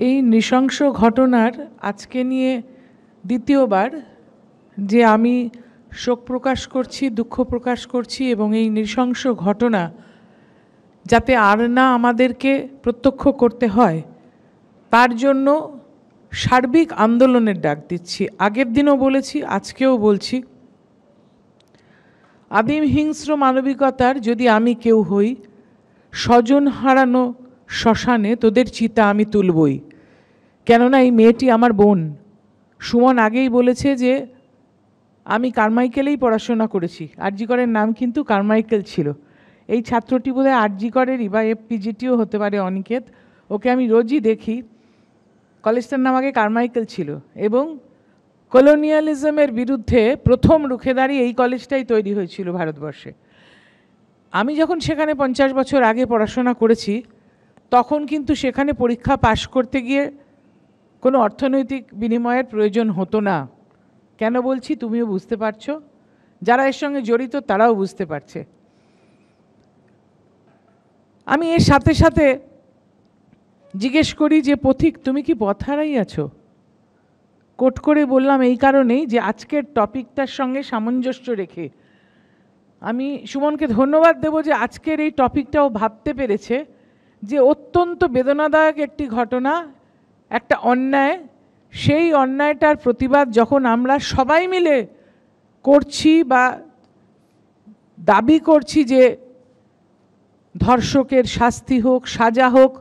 এই নৃশংস ঘটনার আজকে নিয়ে দ্বিতীয়বার যে আমি শোক প্রকাশ করছি, দুঃখ প্রকাশ করছি এবং এই নৃশংস ঘটনা যাতে আর না আমাদেরকে প্রত্যক্ষ করতে হয় তার জন্য সার্বিক আন্দোলনের ডাক দিচ্ছি। আগের দিনও বলেছি, আজকেও বলছি, আদিম হিংস্র মানবিকতার যদি আমি কেউ হই, স্বজন হারানো শ্মশানে তোদের চিতা আমি তুলবই। কেননা এই মেয়েটি আমার বোন। সুমন আগেই বলেছে যে আমি কারমাইকেলেই পড়াশোনা করেছি, আরজি করের নাম কিন্তু কারমাইকেল ছিল। এই ছাত্রটি বোধহয় আরজি করেরই বা এফপিজিটিও হতে পারে, অনিকেত। ওকে আমি রোজই দেখি। কলেজটার নাম আগে কারমাইকেল ছিল এবং কলোনিয়ালিজমের বিরুদ্ধে প্রথম রুখে দাঁড়িয়ে এই কলেজটাই তৈরি হয়েছিল ভারতবর্ষে। আমি যখন সেখানে 50 বছর আগে পড়াশোনা করেছি তখন কিন্তু সেখানে পরীক্ষা পাশ করতে গিয়ে কোনো অর্থনৈতিক বিনিময়ের প্রয়োজন হতো না। কেন বলছি তুমিও বুঝতে পারছো, যারা এর সঙ্গে জড়িত তারাও বুঝতে পারছে। আমি এর সাথে সাথে জিজ্ঞেস করি যে পথিক তুমি কি পথ হারাই আছো? কোট করে বললাম এই কারণেই যে আজকের টপিকটার সঙ্গে সামঞ্জস্য রেখে আমি সুমনকে ধন্যবাদ দেব যে আজকের এই টপিকটাও ভাবতে পেরেছে যে অত্যন্ত বেদনাদায়ক একটি ঘটনা, একটা অন্যায়, সেই অন্যায়টার প্রতিবাদ যখন আমরা সবাই মিলে করছি বা দাবি করছি যে ধর্ষকের শাস্তি হোক, সাজা হোক,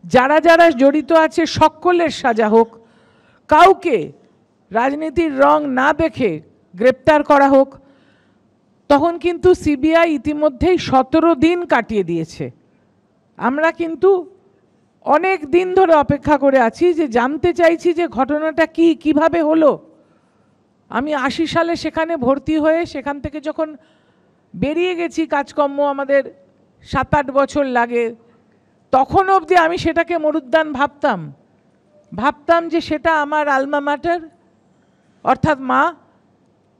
যারা যারা জড়িত আছে সকলের সাজা হোক, কাউকে রাজনীতির রং না দেখে গ্রেপ্তার করা হোক, তখন কিন্তু সিবিআই ইতিমধ্যেই 17 দিন কাটিয়ে দিয়েছে। আমরা কিন্তু অনেক দিন ধরে অপেক্ষা করে আছি যে জানতে চাইছি যে ঘটনাটা কি, কিভাবে হলো। আমি 80 সালে সেখানে ভর্তি হয়ে সেখান থেকে যখন বেরিয়ে গেছি, কাজকর্ম আমাদের 7-8 বছর লাগে, তখন অবধি আমি সেটাকে মরুদ্যান ভাবতাম যে সেটা আমার আলমা ম্যাটার অর্থাৎ মা।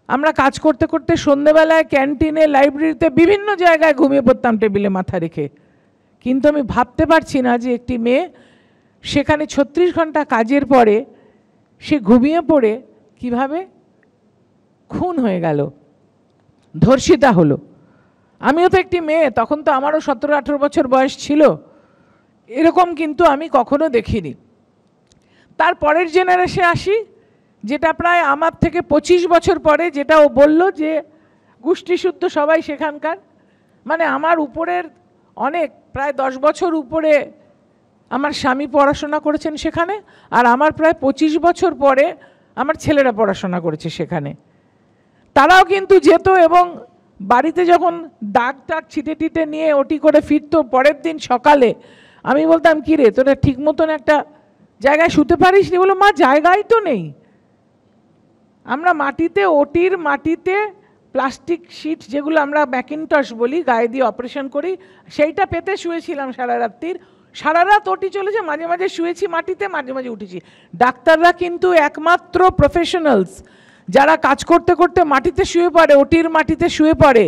আমরা কাজ করতে করতে সন্ধ্যেবেলায় ক্যান্টিনে, লাইব্রেরিতে, বিভিন্ন জায়গায় ঘুমিয়ে পড়তাম টেবিলে মাথা রেখে। কিন্তু আমি ভাবতে পারছি না যে একটি মেয়ে সেখানে 36 ঘন্টা কাজের পরে সে ঘুমিয়ে পড়ে কিভাবে খুন হয়ে গেল, ধর্ষিতা হলো। আমিও তো একটি মেয়ে, তখন তো আমারও 17-18 বছর বয়স ছিল। এরকম কিন্তু আমি কখনো দেখিনি। তার পরের জেনারেশনে আসি, যেটা প্রায় আমার থেকে 25 বছর পরে, যেটা ও বলল যে গোষ্ঠীশুদ্ধ সবাই সেখানকার, মানে আমার উপরের অনেক, প্রায় 10 বছর উপরে আমার স্বামী পড়াশোনা করেছেন সেখানে, আর আমার প্রায় 25 বছর পরে আমার ছেলেরা পড়াশোনা করেছে সেখানে। তারাও কিন্তু যেত এবং বাড়িতে যখন দাগ টাগ ছিটে টিটে নিয়ে ওটি করে ফিরতো পরের দিন সকালে, আমি বলতাম কি রে তোরা ঠিক মতন একটা জায়গায় শুতে পারিস নি? বলো মা জায়গাই তো নেই। আমরা মাটিতে, ওটির মাটিতে প্লাস্টিক শিট, যেগুলো আমরা ম্যাকিনটস বলি, গায়ে দিয়ে অপারেশন করি, সেইটা পেতে শুয়েছিলাম সারা রাত্রির। সারা রাত ওটি চলেছে, মাঝে মাঝে শুয়েছি মাটিতে, মাঝে মাঝে উঠেছি। ডাক্তাররা কিন্তু একমাত্র প্রফেশনালস যারা কাজ করতে করতে মাটিতে শুয়ে পড়ে, ওটির মাটিতে শুয়ে পড়ে।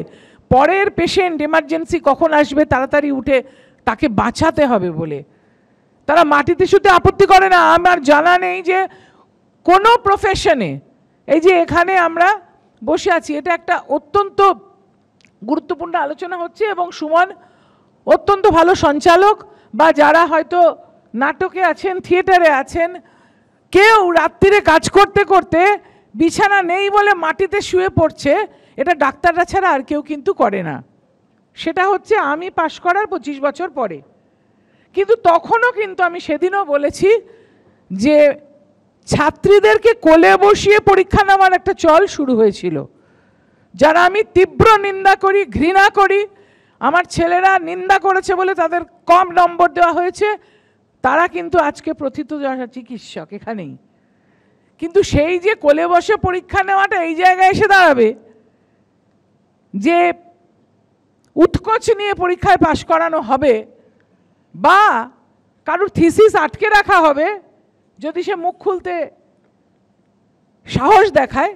পরের পেশেন্ট এমার্জেন্সি কখন আসবে তাড়াতাড়ি উঠে তাকে বাঁচাতে হবে বলে তারা মাটিতে শুতে আপত্তি করে না। আমার জানা নেই যে কোনো প্রফেশনে, এই যে এখানে আমরা বসে আছি, এটা একটা অত্যন্ত গুরুত্বপূর্ণ আলোচনা হচ্ছে এবং সুমন অত্যন্ত ভালো সঞ্চালক, বা যারা হয়তো নাটকে আছেন, থিয়েটারে আছেন, কেউ রাত্রিরে কাজ করতে করতে বিছানা নেই বলে মাটিতে শুয়ে পড়ছে, এটা ডাক্তাররা ছাড়া আর কেউ কিন্তু করে না। সেটা হচ্ছে আমি পাশ করার 25 বছর পরে। কিন্তু তখনও কিন্তু আমি সেদিনও বলেছি যে ছাত্রীদেরকে কোলে বসিয়ে পরীক্ষা নেওয়ার একটা চল শুরু হয়েছিল, যারা আমি তীব্র নিন্দা করি, ঘৃণা করি। আমার ছেলেরা নিন্দা করেছে বলে তাদের কম নম্বর দেওয়া হয়েছে, তারা কিন্তু আজকে প্রথিত চিকিৎসক এখানেই। কিন্তু সেই যে কোলে বসে পরীক্ষা নেওয়াটা এই জায়গায় এসে দাঁড়াবে যে উৎকোচ নিয়ে পরীক্ষায় পাশ করানো হবে, বা কারোর থিসিস আটকে রাখা হবে যদি সে মুখ খুলতে সাহস দেখায়,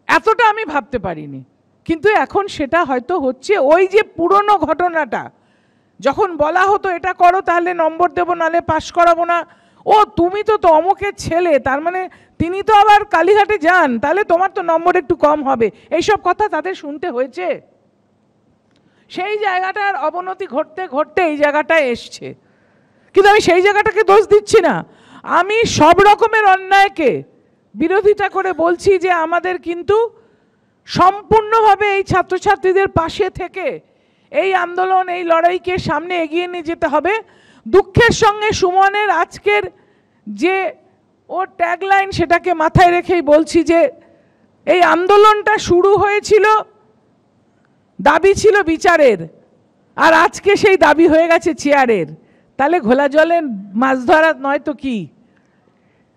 এতটা আমি ভাবতে পারিনি। কিন্তু এখন সেটা হয়তো হচ্ছে। ওই যে পুরনো ঘটনাটা, যখন বলা হতো এটা করো তাহলে নম্বর দেবো, নাহলে পাশ করাবো না, ও তুমি তো অমুকের ছেলে, তার মানে তিনি তো আবার কালীঘাটে যান, তাহলে তোমার তো নম্বর একটু কম হবে, এইসব কথা তাদের শুনতে হয়েছে। সেই জায়গাটার অবনতি ঘটতে ঘটতে এই জায়গাটায় এসছে। কিন্তু আমি সেই জায়গাটাকে দোষ দিচ্ছি না, আমি সব রকমের অন্যায়কে বিরোধিতা করে বলছি যে আমাদের কিন্তু সম্পূর্ণভাবে এই ছাত্রছাত্রীদের পাশে থেকে এই আন্দোলন, এই লড়াইকে সামনে এগিয়ে নিয়ে যেতে হবে। দুঃখের সঙ্গে সুমনের আজকের যে ওর ট্যাগলাইন, সেটাকে মাথায় রেখেই বলছি যে এই আন্দোলনটা শুরু হয়েছিল, দাবি ছিল বিচারের, আর আজকে সেই দাবি হয়ে গেছে চেয়ারের। তাহলে ঘোলা জলে মাছ ধরা নয় তো কি?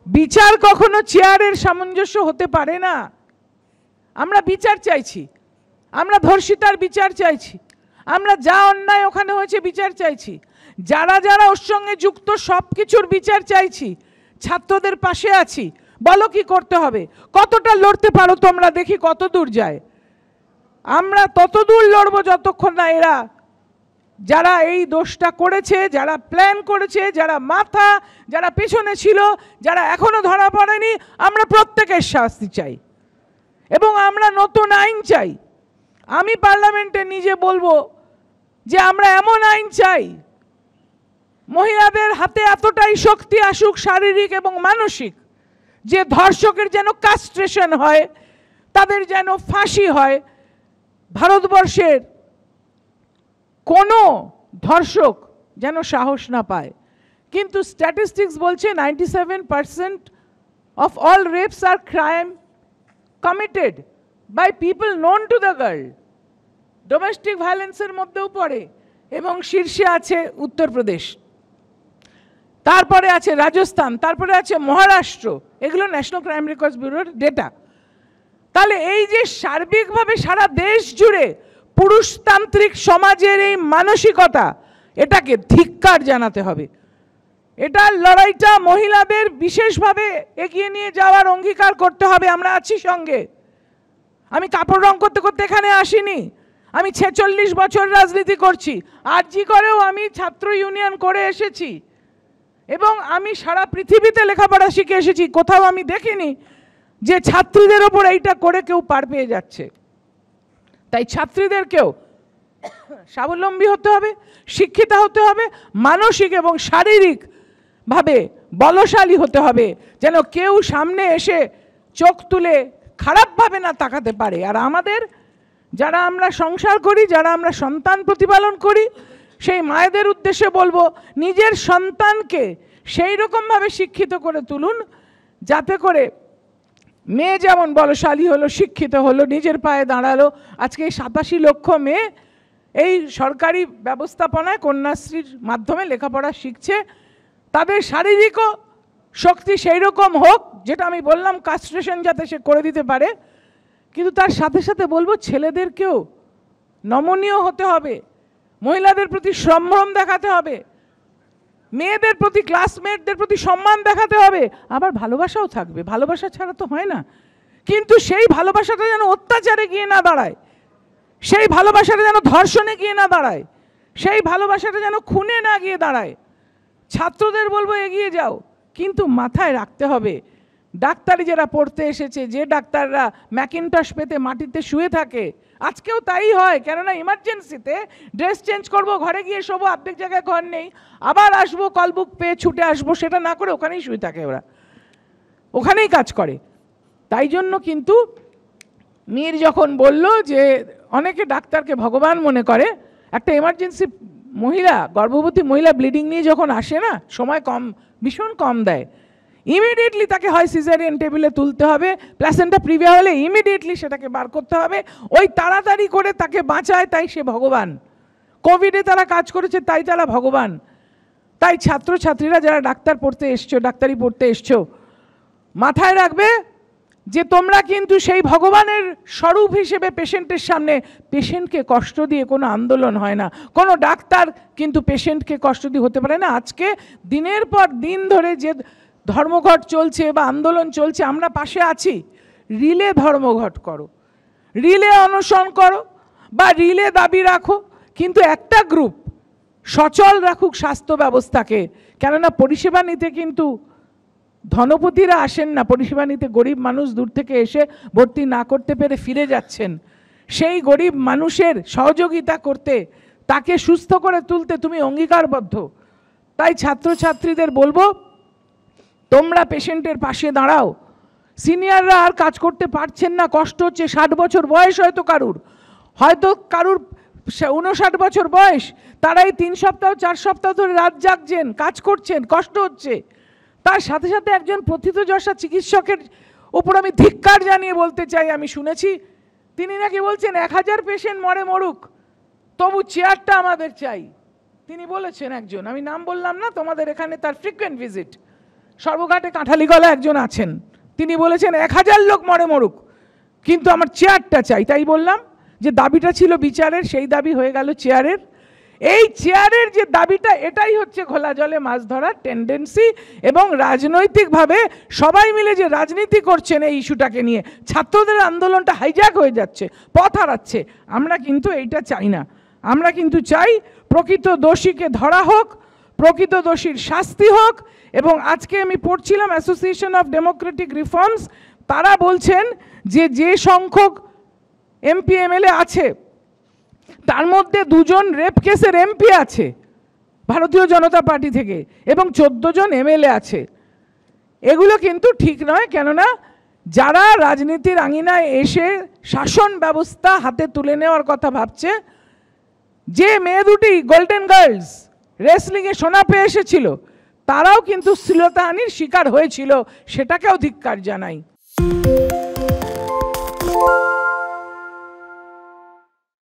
বিচার কখনো চেয়ারের সামঞ্জস্য হতে পারে না। আমরা বিচার চাইছি, আমরা ধর্ষিতার বিচার চাইছি, আমরা যা অন্যায় ওখানে হয়েছে বিচার চাইছি, যারা যারা ওর সঙ্গে যুক্ত সব কিছুর বিচার চাইছি, ছাত্রদের পাশে আছি। বলো কি করতে হবে, কতটা লড়তে পারো তোমরা, দেখি কত দূর যায়। আমরা তত দূর লড়বো যতক্ষণ না এরা, যারা এই দোষটা করেছে, যারা প্ল্যান করেছে, যারা মাথা, যারা পেছনে ছিল, যারা এখনো ধরা পড়েনি, আমরা প্রত্যেকের শাস্তি চাই এবং আমরা নতুন আইন চাই। আমি পার্লামেন্টে নিজে বলবো যে আমরা এমন আইন চাই, মহিলাদের হাতে এতটাই শক্তি আসুক শারীরিক এবং মানসিক, যে ধর্ষকের যেন কাস্ট্রেশন হয়, তাদের যেন ফাঁসি হয়। ভারতবর্ষের কোনো ধর্ষক যেন সাহস না পায়। কিন্তু স্ট্যাটিস্টিক্স বলছে 97% of all rapes are crime committed by people known to the girl. Domestic ভায়োলেন্সের মধ্যেও পড়ে এবং শীর্ষে আছে উত্তরপ্রদেশ, তারপরে আছে রাজস্থান, তারপরে আছে মহারাষ্ট্র। এগুলো ন্যাশনাল ক্রাইম রেকর্ডস ব্যুরোর ডেটা। তাহলে এই যে সার্বিকভাবে সারা দেশ জুড়ে পুরুষতান্ত্রিক সমাজের এই মানসিকতা, এটাকে ধিক্কার জানাতে হবে। এটার লড়াইটা মহিলাদের বিশেষভাবে এগিয়ে নিয়ে যাওয়ার অঙ্গীকার করতে হবে। আমরা আছি সঙ্গে। আমি কাপড় রং করতে করতে এখানে আসিনি, আমি 46 বছর রাজনীতি করছি, আরজি করেও আমি ছাত্র ইউনিয়ন করে এসেছি এবং আমি সারা পৃথিবীতে লেখাপড়া শিখে এসেছি। কোথাও আমি দেখিনি যে ছাত্রীদের ওপর এইটা করে কেউ পার পেয়ে যাচ্ছে। তাই ছাত্রীদেরকেও স্বাবলম্বী হতে হবে, শিক্ষিতা হতে হবে, মানসিক এবং শারীরিকভাবে বলশালী হতে হবে, যেন কেউ সামনে এসে চোখ তুলে খারাপভাবে না তাকাতে পারে। আর আমাদের যারা আমরা সংসার করি, যারা আমরা সন্তান প্রতিপালন করি, সেই মায়েদের উদ্দেশ্যে বলবো, নিজের সন্তানকে সেই রকমভাবে শিক্ষিত করে তুলুন যাতে করে মেয়ে যেমন বলশালী হলো, শিক্ষিত হলো, নিজের পায়ে দাঁড়ালো। আজকে 87 লক্ষ মেয়ে এই সরকারি ব্যবস্থাপনায় কন্যাশ্রীর মাধ্যমে লেখাপড়া শিখছে। তাদের শারীরিকও শক্তি সেই রকম হোক, যেটা আমি বললাম কাস্ট্রেশন যাতে সে করে দিতে পারে। কিন্তু তার সাথে সাথে বলবো ছেলেদেরকেও নমনীয় হতে হবে, মহিলাদের প্রতি সম্ভ্রম দেখাতে হবে, মেয়েদের প্রতি, ক্লাসমেটদের প্রতি সম্মান দেখাতে হবে। আবার ভালোবাসাও থাকবে, ভালোবাসা ছাড়া তো হয় না। কিন্তু সেই ভালোবাসাটা যেন অত্যাচারে গিয়ে না দাঁড়ায়, সেই ভালোবাসাটা যেন ধর্ষণে গিয়ে না দাঁড়ায়, সেই ভালোবাসাটা যেন খুনে না গিয়ে দাঁড়ায়। ছাত্রদের বলবো এগিয়ে যাও, কিন্তু মাথায় রাখতে হবে ডাক্তারি যারা পড়তে এসেছে, যে ডাক্তাররা ম্যাকিনটশ পেতে মাটিতে শুয়ে থাকে, আজকেও তাই হয়। কেননা ইমার্জেন্সিতে ড্রেস চেঞ্জ করব, ঘরে গিয়ে শোবো, অর্ধেক জায়গায় ঘর নেই, আবার আসবো কলবুক পেয়ে ছুটে আসবো, সেটা না করে ওখানেই শুয়ে থাকে, ওরা ওখানেই কাজ করে। তাই জন্য কিন্তু মীর যখন বলল যে অনেকে ডাক্তারকে ভগবান মনে করে, একটা এমার্জেন্সি মহিলা, গর্ভবতী মহিলা ব্লিডিং নিয়ে যখন আসে না, সময় কম, ভীষণ কম দেয়, ইমিডিয়েটলি তাকে হয় সিজারিয়ান টেবিলে তুলতে হবে, প্ল্যাসেন্টা প্রিভিয়া হলে ইমিডিয়েটলি সেটাকে বার করতে হবে, ওই তাড়াতাড়ি করে তাকে বাঁচায়, তাই সে ভগবান। কোভিডে তারা কাজ করেছে, তাই তারা ভগবান। তাই ছাত্রছাত্রীরা যারা ডাক্তার পড়তে এসছো, ডাক্তারি পড়তে এসছো, মাথায় রাখবে যে তোমরা কিন্তু সেই ভগবানের স্বরূপ হিসেবে পেশেন্টের সামনে। পেশেন্টকে কষ্ট দিয়ে কোনো আন্দোলন হয় না, কোনো ডাক্তার কিন্তু পেশেন্টকে কষ্ট দিয়ে হতে পারে না। আজকে দিনের পর দিন ধরে যে ধর্মঘট চলছে বা আন্দোলন চলছে, আমরা পাশে আছি। রিলে ধর্মঘট করো, রিলে অনশন করো বা রিলে দাবি রাখো, কিন্তু একটা গ্রুপ সচল রাখুক স্বাস্থ্য ব্যবস্থাকে। কেননা পরিষেবা নিতে কিন্তু ধনপতিরা আসেন না, পরিষেবা নিতে গরিব মানুষ দূর থেকে এসে ভর্তি না করতে পেরে ফিরে যাচ্ছেন। সেই গরিব মানুষের সহযোগিতা করতে, তাকে সুস্থ করে তুলতে তুমি অঙ্গীকারবদ্ধ। তাই ছাত্রছাত্রীদের বলবো, তোমরা পেশেন্টের পাশে দাঁড়াও। সিনিয়ররা আর কাজ করতে পারছেন না, কষ্ট হচ্ছে, 60 বছর বয়স হয়তো কারুর 59 বছর বয়স, তারাই 3 সপ্তাহ 4 সপ্তাহ ধরে রাত জাগছেন, কাজ করছেন, কষ্ট হচ্ছে। তার সাথে সাথে একজন প্রথিতযশা চিকিৎসকের উপর আমি ধিক্কার জানিয়ে বলতে চাই, আমি শুনেছি তিনি নাকি বলছেন 1000 পেশেন্ট মরে মরুক, তবু চেয়ারটা আমাদের চাই। তিনি বলেছেন একজন, আমি নাম বললাম না, তোমাদের এখানে তার ফ্রিকুয়েন্ট ভিজিট, সর্বঘাটে কাঁঠালিগলা একজন আছেন, তিনি বলেছেন 1000 লোক মরে মরুক, কিন্তু আমার চেয়ারটা চাই। তাই বললাম যে দাবিটা ছিল বিচারের, সেই দাবি হয়ে গেল চেয়ারের। এই চেয়ারের যে দাবিটা, এটাই হচ্ছে ঘোলা জলে মাছ ধরার টেন্ডেন্সি, এবং রাজনৈতিকভাবে সবাই মিলে যে রাজনীতি করছেন এই ইস্যুটাকে নিয়ে, ছাত্রদের আন্দোলনটা হাইজ্যাক হয়ে যাচ্ছে, পথ হারাচ্ছে। আমরা কিন্তু এইটা চাই না। আমরা কিন্তু চাই প্রকৃত দোষীকে ধরা হোক, প্রকৃত দোষীর শাস্তি হোক। এবং আজকে আমি পড়ছিলাম অ্যাসোসিয়েশন অফ ডেমোক্রেটিক রিফর্মস, তারা বলছেন যে সংখ্যক এমপি এমএলএ আছে তার মধ্যে 2 জন রেপ কেসের এমপি আছে ভারতীয় জনতা পার্টি থেকে, এবং 14 জন এমএলএ আছে। এগুলো কিন্তু ঠিক নয়, কেননা যারা রাজনীতির আঙিনায় এসে শাসন ব্যবস্থা হাতে তুলে নেওয়ার কথা ভাবছে, যে মেয়ে দুটি গোল্ডেন গার্লস রেসলিংয়ে সোনা পেয়ে এসেছিল, তারাও কিন্তু শ্লীলতাহানির শিকার হয়েছিল, সেটাকেও ধিক্কার জানাই।